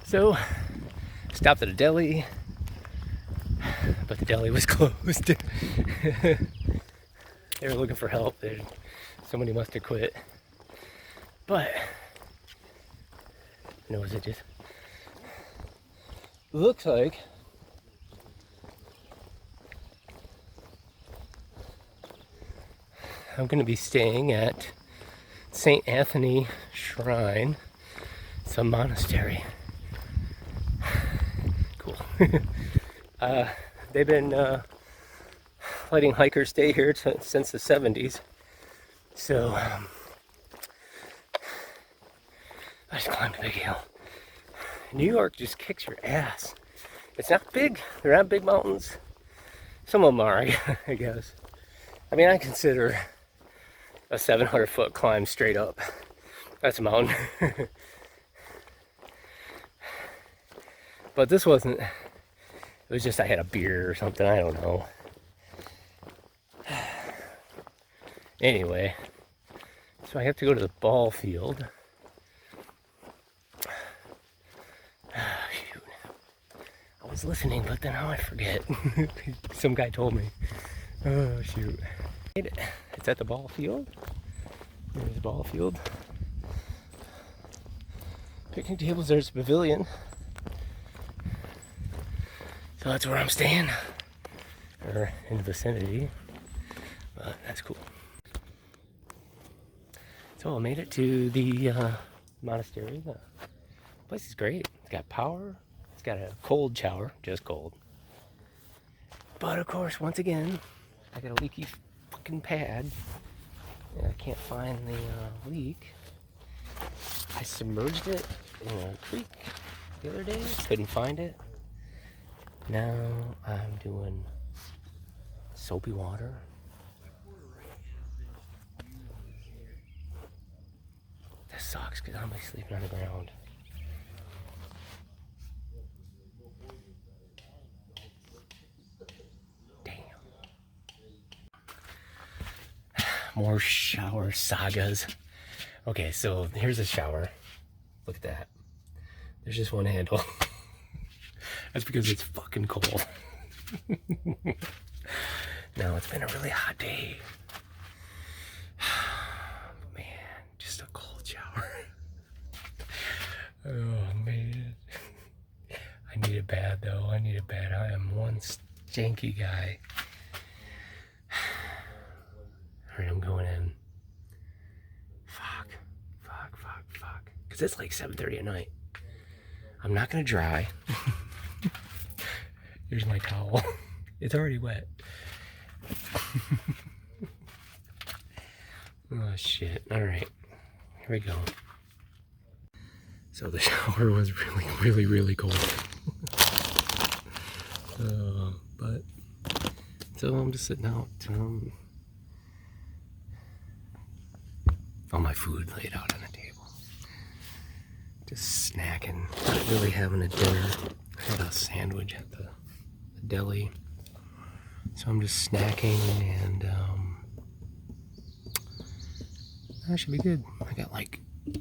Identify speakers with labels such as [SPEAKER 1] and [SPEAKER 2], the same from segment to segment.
[SPEAKER 1] So, stopped at a deli, but the deli was closed. They were looking for help. Somebody must have quit. But, it just looks like I'm going to be staying at St. Anthony Shrine. It's a monastery. Cool. They've been letting hikers stay here since the 70s. So I just climbed a big hill. New York just kicks your ass. It's not big. They're not big mountains. Some of them are, I guess. I mean, I consider a 700-foot climb straight up. That's a mountain. But this wasn't. It was just I had a beer or something. I don't know. Anyway, so I have to go to the ball field. Shoot. I was listening, but then now I forget. Some guy told me. Oh, shoot. It's at the ball field. There's the ball field. Picnic tables, there's a pavilion. So that's where I'm staying. Or in the vicinity. But that's cool. So I made it to the monastery. The place is great. It's got power. It's got a cold shower, just cold. But of course, once again, I got a leaky fucking pad. And I can't find the leak. I submerged it in a creek the other day. Couldn't find it. Now I'm doing soapy water. This sucks because I'm like sleeping on the ground. Damn. More shower sagas. Okay, so here's a shower. Look at that. There's just one handle. That's because it's fucking cold. No, it's been a really hot day. Man, just a cold shower. Oh, man. I need it bad, though. I need it bad. I am one stanky guy. Alright, I'm going in. Fuck. Because it's like 7:30 at night. I'm not going to dry. Here's my towel. It's already wet. Oh, shit. Alright. Here we go. So the shower was really cold. But so I'm just sitting out. All my food laid out on the table. Just snacking. Not really having a dinner. I had a sandwich at the deli. So I'm just snacking and that should be good.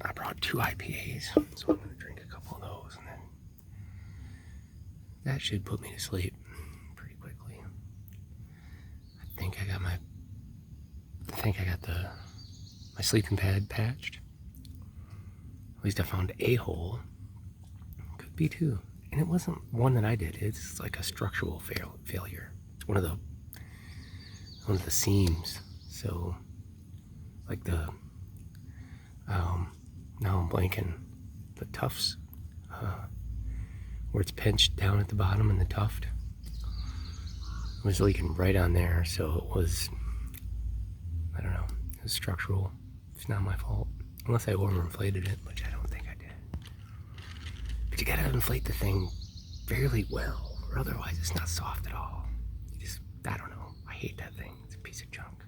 [SPEAKER 1] I brought 2 IPAs, so I'm gonna drink a couple of those and then that should put me to sleep pretty quickly. I think I got my sleeping pad patched. At least I found a hole. Could be 2. And it wasn't one that I did. It's like a structural failure. It's one of the seams. So, like now I'm blanking. The tufts, where it's pinched down at the bottom and the tuft, it was leaking right on there. So it was, I don't know, it was structural. It's not my fault. Unless I overinflated it, which I don't think I did. But you gotta inflate the thing fairly well, or otherwise it's not soft at all. I don't know. I hate that thing. It's a piece of junk.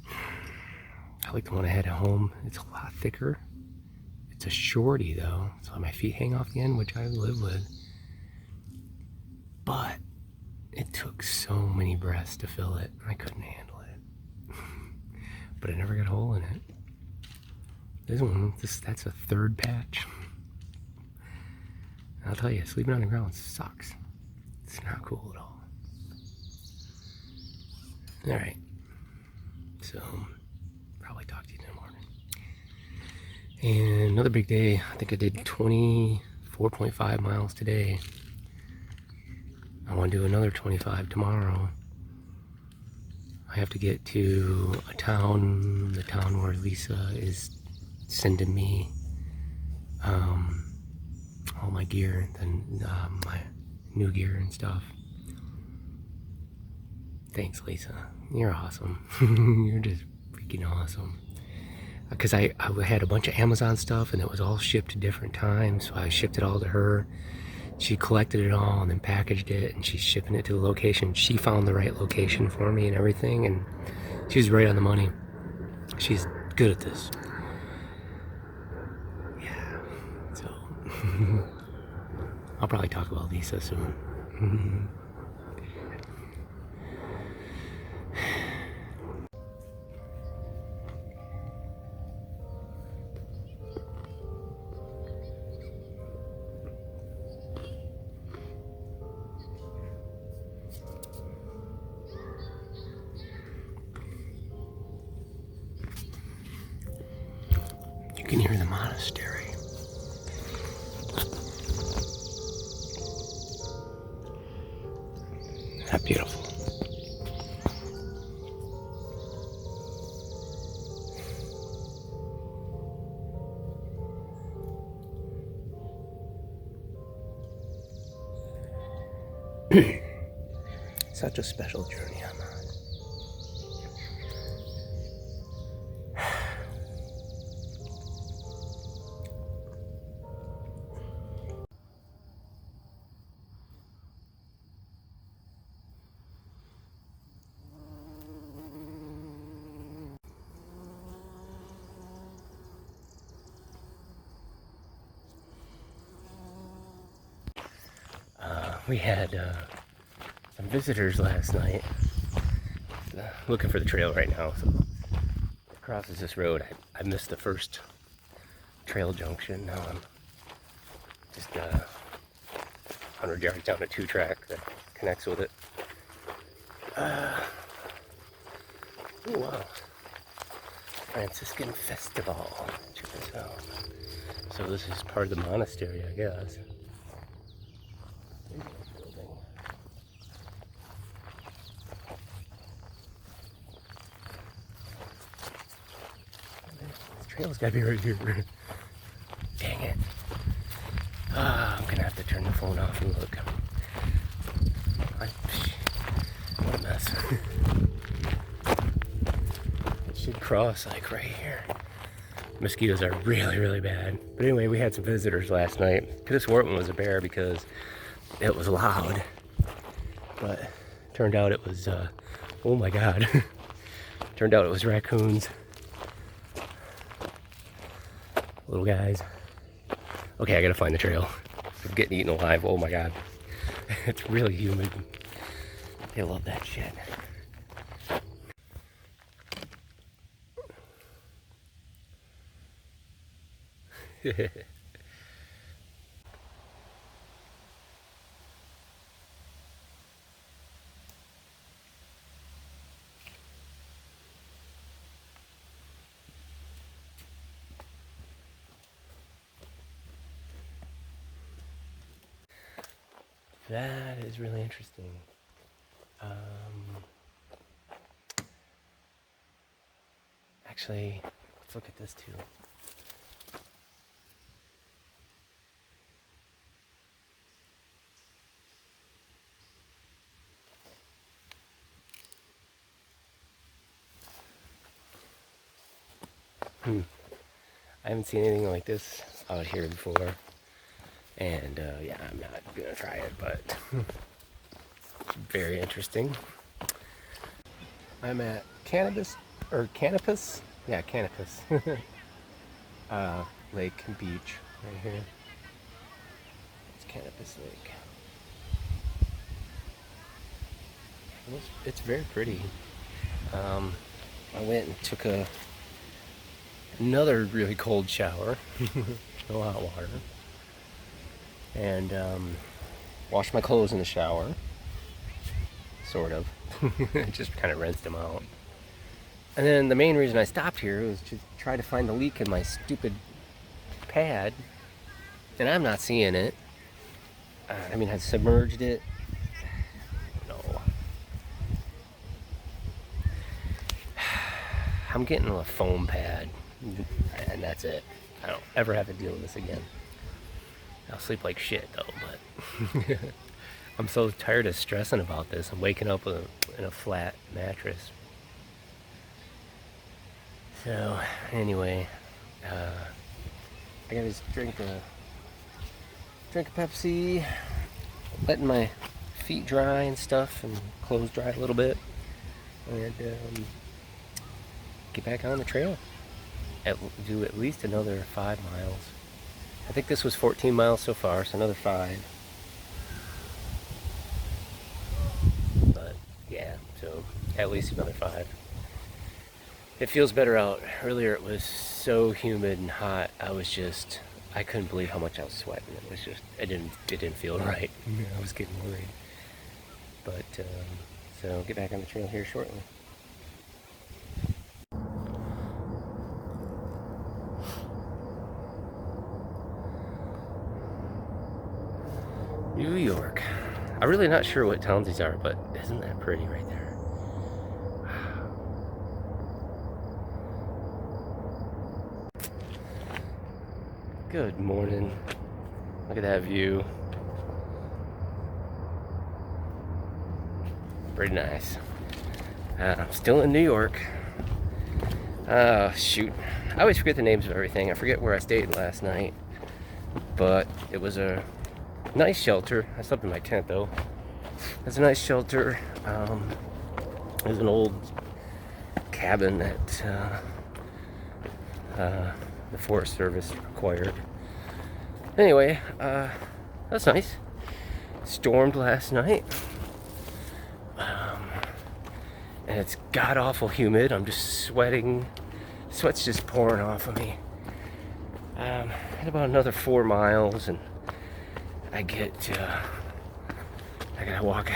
[SPEAKER 1] I like the one I had at home. It's a lot thicker. It's a shorty though, so my feet hang off the end, which I live with. But it took so many breaths to fill it. I couldn't handle it. But I never got a hole in it. This one, that's a 3rd patch. I'll tell you, sleeping on the ground sucks. It's not cool at all. Alright. So, probably talk to you in the morning. And another big day. I think I did 24.5 miles today. I want to do another 25 tomorrow. I have to get to a town, the town where Lisa is sending me all my gear and my new gear and stuff. Thanks, Lisa. You're awesome. You're just freaking awesome. Because I had a bunch of Amazon stuff and it was all shipped at different times, so I shipped it all to her. She collected it all and then packaged it, and she's shipping it to the location. She found the right location for me and everything, and she's right on the money. She's good at this. Yeah, so I'll probably talk about Lisa soon. You can hear the monastery. That beautiful. Such a special journey I'm on. We had some visitors last night. Looking for the trail right now, so it crosses this road. I missed the first trail junction. Now I'm just 100 yards down a 2-track that connects with it. Oh wow. Franciscan Festival. Check this out. So this is part of the monastery, I guess. Trail's gotta be right here. Dang it. I'm gonna have to turn the phone off and look. What a mess. It should cross like right here. Mosquitoes are really, really bad. But anyway, we had some visitors last night. Could have sworn it was a bear because it was loud. But turned out it was, oh my God. Turned out it was raccoons. Little guys. Okay, I gotta find the trail. I'm getting eaten alive. Oh my God. It's really humid. They love that shit. That is really interesting. Actually, let's look at this too. I haven't seen anything like this out here before. And yeah, I'm not gonna try it, but it's very interesting. I'm at Canopus. Yeah, Canopus. Lake and beach right here. It's Canopus Lake. It's very pretty. I went and took another really cold shower. No hot water. and washed my clothes in the shower, sort of. Just kind of rinsed them out. And then the main reason I stopped here was to try to find the leak in my stupid pad, and I'm not seeing it. I mean, I submerged it. No. I'm getting a foam pad, and that's it. I don't ever have to deal with this again. I'll sleep like shit though, but I'm so tired of stressing about this. I'm waking up in a flat mattress. So anyway, I gotta just drink a Pepsi, letting my feet dry and stuff, and clothes dry a little bit, and get back on the trail. Do at least another 5 miles. I think this was 14 miles so far, so another 5. But yeah, so at least another 5. It feels better out. Earlier it was so humid and hot. I couldn't believe how much I was sweating. It didn't feel right. I was getting worried. But so I'll get back on the trail here shortly. New York. I'm really not sure what towns these are, but isn't that pretty right there? Good morning. Look at that view. Pretty nice. I'm still in New York. Shoot. I always forget the names of everything. I forget where I stayed last night. But it was a nice shelter. I slept in my tent though. It's a nice shelter. There's an old cabin that the Forest Service acquired. Anyway, that's nice. Stormed last night. And it's god awful humid. I'm just sweating. Sweat's just pouring off of me. Had about another 4 miles, and I gotta walk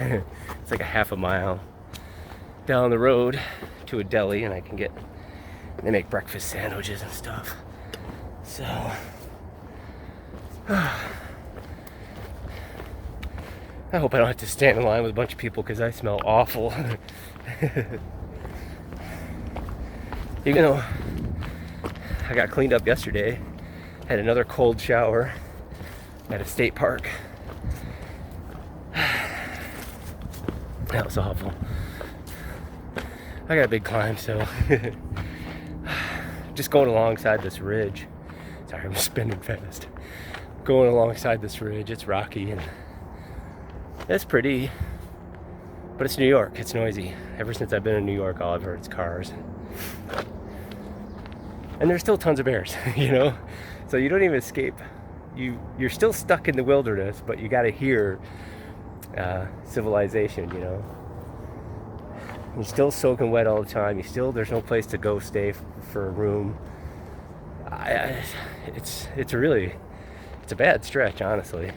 [SPEAKER 1] it's like a half a mile down the road to a deli, and they make breakfast sandwiches and stuff. So, I hope I don't have to stand in line with a bunch of people because I smell awful. You know, I got cleaned up yesterday, had another cold shower at a state park. That was awful. I got a big climb, so just going alongside this ridge. Sorry, I'm spinning fast. Going alongside this ridge, it's rocky and it's pretty, but it's New York, it's noisy. Ever since I've been in New York, all I've heard is cars. And there's still tons of bears, you know? So you don't even escape. You're still stuck in the wilderness, but you gotta hear civilization, you know? You're still soaking wet all the time. There's no place to go stay for a room. It's a bad stretch, honestly.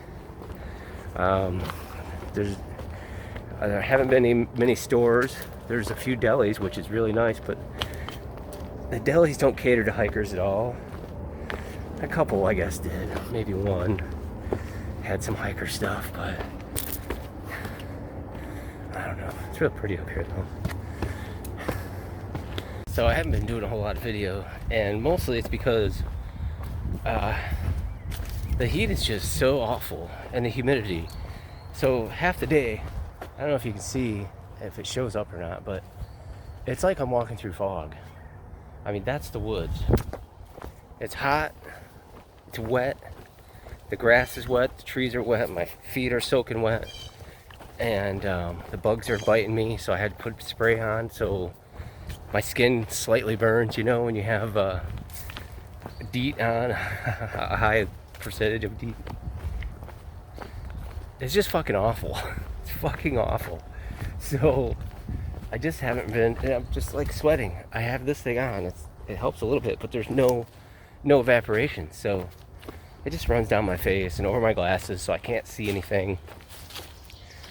[SPEAKER 1] There haven't been many stores. There's a few delis, which is really nice, but the delis don't cater to hikers at all. A couple, I guess, did. Maybe one had some hiker stuff, but I don't know. It's real pretty up here, though. So I haven't been doing a whole lot of video, and mostly it's because the heat is just so awful, and the humidity. So half the day, I don't know if you can see if it shows up or not, but it's like I'm walking through fog. I mean, that's the woods. It's hot, it's wet, the grass is wet, the trees are wet, my feet are soaking wet, and the bugs are biting me, so I had to put spray on, so my skin slightly burns, you know, when you have DEET on, a high percentage of DEET. It's just fucking awful. It's fucking awful. So I just haven't been, I'm just like sweating. I have this thing on, it helps a little bit, but there's no evaporation. So it just runs down my face and over my glasses, so I can't see anything.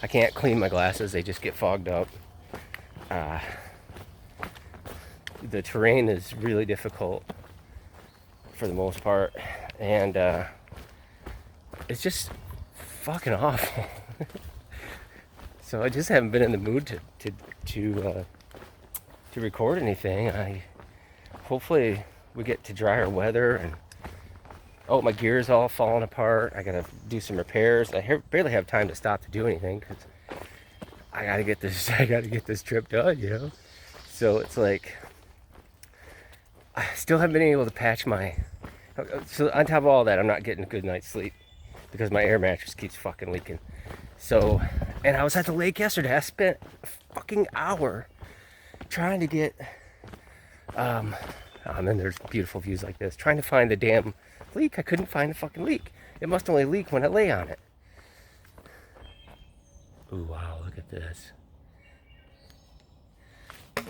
[SPEAKER 1] I can't clean my glasses, they just get fogged up. The terrain is really difficult for the most part, and it's just fucking awful. So I just haven't been in the mood to record anything. Hopefully we get to drier weather. And oh, my gear's all falling apart. I gotta do some repairs. I barely have time to stop to do anything because I gotta get this trip done, you know. So it's like I still haven't been able to patch my. So on top of all that, I'm not getting a good night's sleep because my air mattress keeps fucking leaking. So, and I was at the lake yesterday. I spent a fucking hour trying to get, and there's beautiful views like this, trying to find the damn leak. I couldn't find the fucking leak. It must only leak when I lay on it. Ooh, wow, look at this. Oh,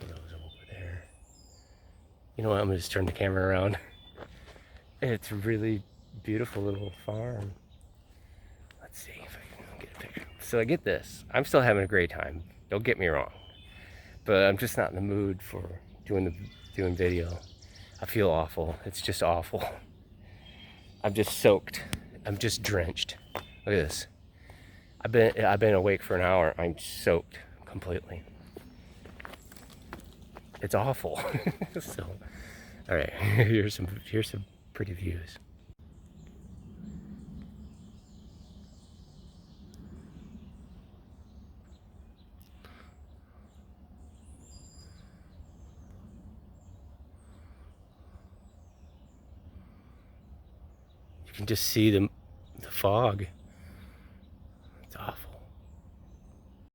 [SPEAKER 1] those over there. You know what, I'm gonna just turn the camera around. It's a really beautiful little farm. Let's see if I can get a picture. So I get this. I'm still having a great time. Don't get me wrong. But I'm just not in the mood for doing video. I feel awful. It's just awful. I'm just soaked. I'm just drenched. Look at this. I've been awake for an hour. I'm soaked completely. It's awful. So, all right. Here's some pretty views. You can just see the fog.